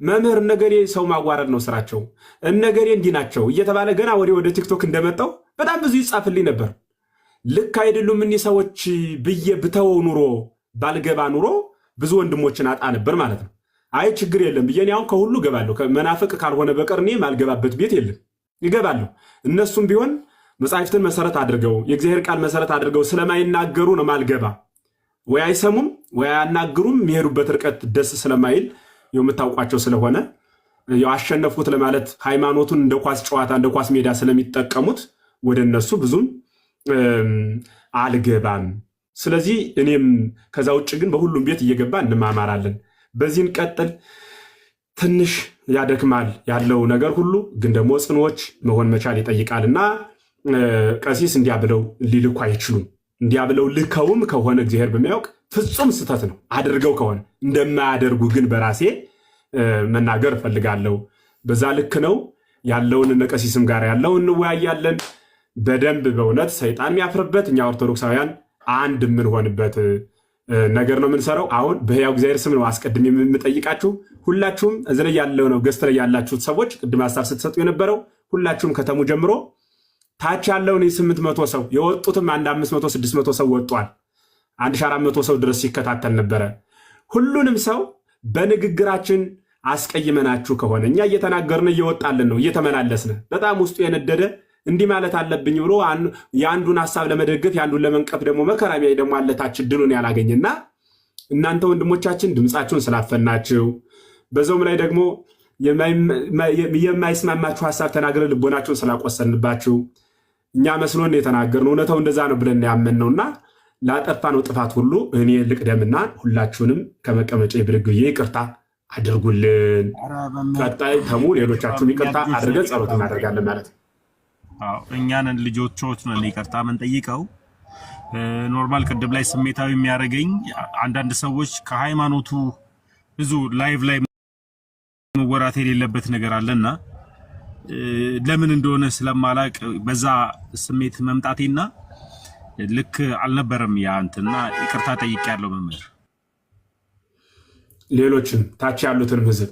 መምህር እነገሌ ሰው ማዋረድ ነው ስራቸው፣ እነገሌ እንዲህ ናቸው እየተባለ ገና ወደ ቲክቶክ እንደመጣው በጣም ብዙ ይጻፍልኝ ነበር። ልክ አይደሉም እኒህ ሰዎች ብዬ ብተወው ኑሮ ባልገባ ኑሮ ብዙ ወንድሞችን አጣ ነበር ማለት ነው። አይ ችግር የለም ብዬ እኔ አሁን ከሁሉ እገባለሁ። መናፍቅ ካልሆነ በቀር እኔ ማልገባበት ቤት የለም፣ ይገባለሁ። እነሱም ቢሆን መጻሕፍትን መሰረት አድርገው የእግዚአብሔር ቃል መሰረት አድርገው ስለማይናገሩ ነው ማልገባ። ወይ አይሰሙም ወይ አያናግሩም። የሚሄዱበት ርቀት ደስ ስለማይል የምታውቋቸው ስለሆነ ያው አሸነፍኩት ለማለት ሃይማኖቱን እንደ ኳስ ጨዋታ እንደ ኳስ ሜዳ ስለሚጠቀሙት ወደ እነሱ ብዙም አልገባም። ስለዚህ እኔም ከዛ ውጭ ግን በሁሉም ቤት እየገባ እንማማራለን። በዚህን ቀጥል። ትንሽ ያደክማል ያለው ነገር ሁሉ ግን ደግሞ ጽኖች መሆን መቻል ይጠይቃልና ቀሲስ እንዲያብለው ሊልኩ አይችሉም። እንዲያብለው ልከውም ከሆነ እግዚአብሔር በሚያውቅ ፍጹም ስህተት ነው። አድርገው ከሆነ እንደማያደርጉ ግን በራሴ መናገር እፈልጋለሁ። በዛ ልክ ነው ያለውን እነ ቀሲስም ጋር ያለውን እንወያያለን በደንብ በእውነት ሰይጣን የሚያፍርበት እኛ ኦርቶዶክሳውያን አንድ የምንሆንበት ነገር ነው የምንሰራው። አሁን በሕያው እግዚአብሔር ስም ነው አስቀድሜ የምጠይቃችሁ። ሁላችሁም እዚህ ላይ ያለው ነው ገስት ላይ ያላችሁት ሰዎች ቅድም ሀሳብ ስትሰጡ የነበረው ሁላችሁም ከተሙ ጀምሮ ታች ያለውን 800 ሰው የወጡትም 500 600 ሰው ወጧል። 1400 ሰው ድረስ ሲከታተል ነበረ። ሁሉንም ሰው በንግግራችን አስቀይመናችሁ ከሆነ እኛ እየተናገርን እየወጣልን ነው እየተመላለስን በጣም ውስጡ የነደደ እንዲህ ማለት አለብኝ ብሎ የአንዱን ሀሳብ ለመደገፍ የአንዱን ለመንቀፍ ደግሞ መከራሚያ ደግሞ አለታች ድሉን ያላገኝና እናንተ ወንድሞቻችን ድምፃችሁን ስላፈናችሁ በዛውም ላይ ደግሞ የማይስማማችሁ ሀሳብ ተናግረን ልቦናችሁን ስላቆሰልንባችሁ እኛ መስሎን የተናገርነው እውነታው እንደዛ ነው ብለን ያመንነውና ላጠፋነው ጥፋት ሁሉ እኔ ልቅደምና ሁላችሁንም ከመቀመጫ ብድግ ብዬ ይቅርታ አድርጉልን። ቀጣይ ተሙ ሌሎቻችሁም ይቅርታ አድርገን ጸሎት እናደርጋለን ማለት ነው። እኛንን ልጆቾች ነን ይቅርታ ምን ጠይቀው ኖርማል ቅድም ላይ ስሜታዊ የሚያደርገኝ አንዳንድ ሰዎች ከሃይማኖቱ ብዙ ላይቭ ላይ መወራት የሌለበት ነገር አለና ለምን እንደሆነ ስለማላቅ በዛ ስሜት መምጣቴና ልክ አልነበረም ያንተና ይቅርታ ጠይቄያለሁ መምህር። ሌሎችን ታች ያሉትን ህዝብ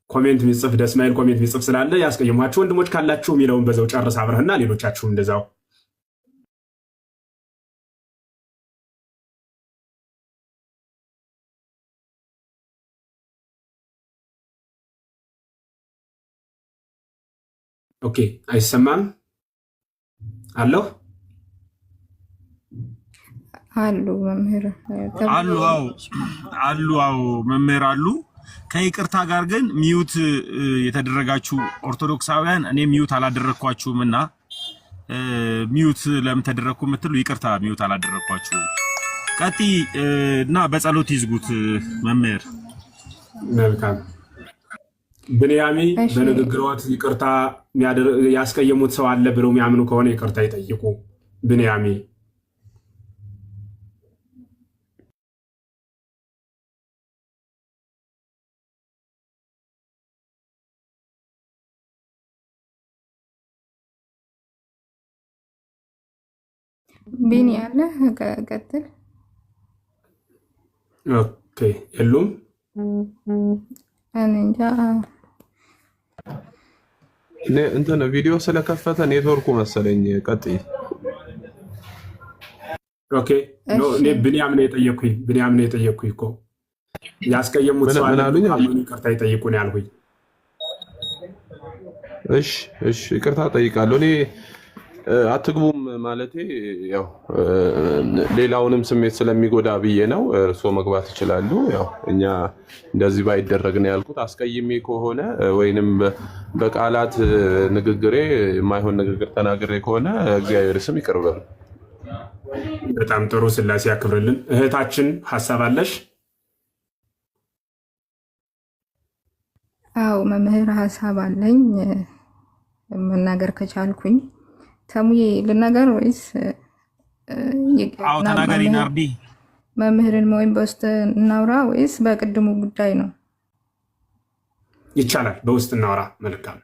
ኮሜንት የሚጽፍ ደስማይል ኮሜንት የሚጽፍ ስላለ ያስቀየሟችሁ ወንድሞች ካላችሁ የሚለውን በዛው ጨርስ አብረህና ሌሎቻችሁም እንደዛው። ኦኬ አይሰማም አለሁ አሉ መምህር አሉ መምህር አሉ። ከይቅርታ ጋር ግን ሚዩት የተደረጋችሁ ኦርቶዶክሳውያን እኔ ሚዩት አላደረኳችሁምና ሚዩት ለምን ተደረኩ የምትሉ ይቅርታ ሚዩት አላደረኳችሁም። ቀጢ እና በጸሎት ይዝጉት መምህር። መልካም ብንያሚ በንግግሮት ይቅርታ ያስቀየሙት ሰው አለ ብለው የሚያምኑ ከሆነ ይቅርታ ይጠይቁ። ብንያሚ ቢኒ ያለ ቀጥል። ኦኬ የሉም እንጃ እንትን ቪዲዮ ስለከፈተ ኔትወርኩ መሰለኝ። ቀጥይ። ኦኬ ኖ እኔ ብንያም ነው የጠየኩኝ እኮ ያስቀየሙት ሰው አለ ይቅርታ ይጠይቁ ነው ያልኩኝ። እሺ ይቅርታ ጠይቃለሁ። እኔ አትግቡም ማለቴ ያው ሌላውንም ስሜት ስለሚጎዳ ብዬ ነው። እርስዎ መግባት ይችላሉ። ያው እኛ እንደዚህ ባይደረግ ነው ያልኩት። አስቀይሜ ከሆነ ወይንም በቃላት ንግግሬ የማይሆን ንግግር ተናግሬ ከሆነ እግዚአብሔር ስም ይቅር በሉ። በጣም ጥሩ ስላሴ ያክብርልን። እህታችን ሀሳብ አለሽ? አው መምህር ሀሳብ አለኝ መናገር ከቻልኩኝ። ተሙዬ ልናገር ወይስ? አው ተናገሪ ናርዲ። መምህርን ወይም በውስጥ እናውራ ወይስ በቅድሙ ጉዳይ ነው? ይቻላል፣ በውስጥ እናውራ። መልካም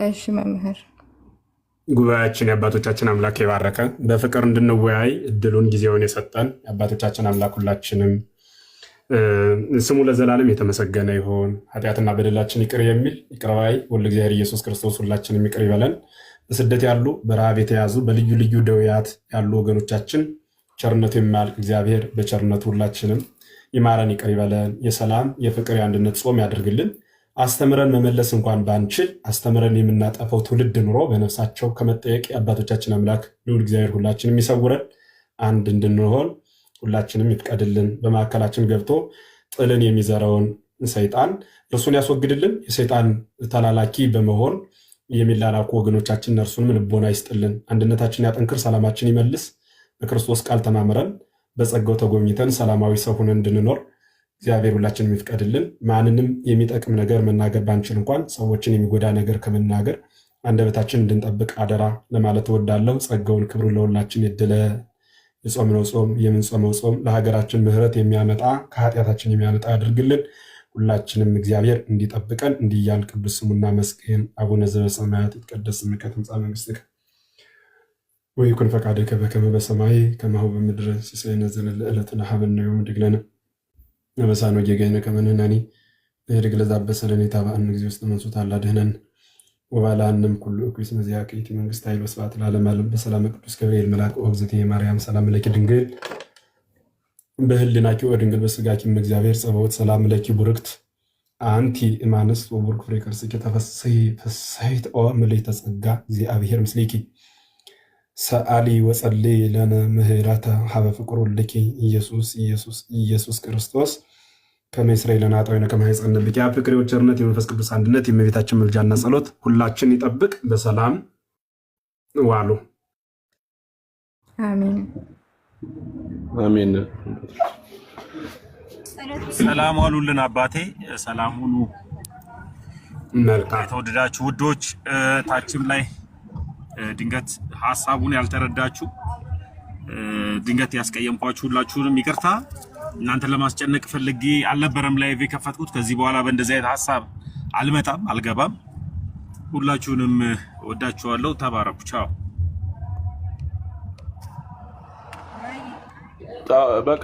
እሺ መምህር። ጉባኤያችን የአባቶቻችን አምላክ የባረከ በፍቅር እንድንወያይ እድሉን ጊዜውን የሰጠን የአባቶቻችን አምላክ ሁላችንም ስሙ ለዘላለም የተመሰገነ ይሁን። ኃጢአትና በደላችን ይቅር የሚል ይቅር ባይ ወልደ እግዚአብሔር ኢየሱስ ክርስቶስ ሁላችንም ይቅር ይበለን። በስደት ያሉ በረሃብ የተያዙ በልዩ ልዩ ደውያት ያሉ ወገኖቻችን ቸርነቱ የማያልቅ እግዚአብሔር በቸርነቱ ሁላችንም ይማረን፣ ይቅር ይበለን። የሰላም የፍቅር የአንድነት ጾም ያደርግልን። አስተምረን መመለስ እንኳን ባንችል አስተምረን የምናጠፈው ትውልድ ኑሮ በነፍሳቸው ከመጠየቅ የአባቶቻችን አምላክ ልዑል እግዚአብሔር ሁላችንም ይሰውረን። አንድ እንድንሆን ሁላችንም ይፍቀድልን። በማዕከላችን ገብቶ ጥልን የሚዘራውን ሰይጣን እርሱን ያስወግድልን። የሰይጣን ተላላኪ በመሆን የሚላላኩ ወገኖቻችን እርሱንም ልቦና ይስጥልን። አንድነታችን ያጠንክር፣ ሰላማችን ይመልስ። በክርስቶስ ቃል ተማምረን በጸጋው ተጎብኝተን ሰላማዊ ሰው ሆነን እንድንኖር እግዚአብሔር ሁላችንም ይፍቀድልን። ማንንም የሚጠቅም ነገር መናገር ባንችል እንኳን ሰዎችን የሚጎዳ ነገር ከመናገር አንደበታችን እንድንጠብቅ አደራ ለማለት እወዳለሁ። ጸጋውን ክብሩን ለሁላችን የደለ የጾምነው ጾም የምንጾመው ጾም ለሀገራችን ምሕረት የሚያመጣ ከኃጢአታችን የሚያመጣ ያድርግልን። ሁላችንም እግዚአብሔር እንዲጠብቀን እንዲያል ቅዱስ ስሙና መስገን። አቡነ ዘበሰማያት ይትቀደስ ስምከ ትምጻእ መንግሥትከ ወይኩን ፈቃድከ በከመ በሰማይ ከማሁ በምድር ሲሳየነ ዘለለ ዕለትነ ሀበነ ዮም ወኅድግ ለነ አበሳነ ወጌጋየነ ከመ ንሕነኒ ንኅድግ ለዘአበሰለነ ኢታብአነ እግዚኦ ውስተ መንሱት አላድኅነን ወባልሐንም ኩሉ እኩይ እስመ ዚአከ ይእቲ መንግሥት ኃይል ወስብሐት ለዓለመ ዓለም። በሰላመ ቅዱስ ገብርኤል መልአክ ወእግዝእትየ ማርያም ሰላም ለኪ ድንግል በህሊናኪ ወድንግል በሥጋኪ እግዚአብሔር ጸባኦት ሰላም ለኪ ቡርክት አንቲ እማንስት ወቡርክ ፍሬ ከርሥኪ ተፈሥሒ ፍሥሕት ኦ ምልዕተ ጸጋ እግዚአብሔር ምስሌኪ ሰአሊ ወጸልይ ለነ ምህረተ ሀበ ፍቁር ወልድኪ ኢየሱስ ክርስቶስ ከመ ይስረይ ለነ ኃጣውኢነ ከመ ይሐጽነ ብኪ። ፍቅር ቸርነት የመንፈስ ቅዱስ አንድነት የእመቤታችን ምልጃና ጸሎት ሁላችን ይጠብቅ። በሰላም ዋሉ። አሜን አሜን። ሰላም ዋሉልን አባቴ፣ ሰላም ሁኑ። መልካም የተወደዳችሁ ውዶች፣ ታችም ላይ ድንገት ሐሳቡን ያልተረዳችሁ ድንገት ያስቀየምኳችሁ ሁላችሁንም ይቅርታ። እናንተን ለማስጨነቅ ፈልጌ አልነበረም ላይቭ የከፈትኩት። ከዚህ በኋላ በእንደዚህ አይነት ሐሳብ አልመጣም አልገባም። ሁላችሁንም ወዳችኋለሁ። ተባረኩ። ቻው። በቃ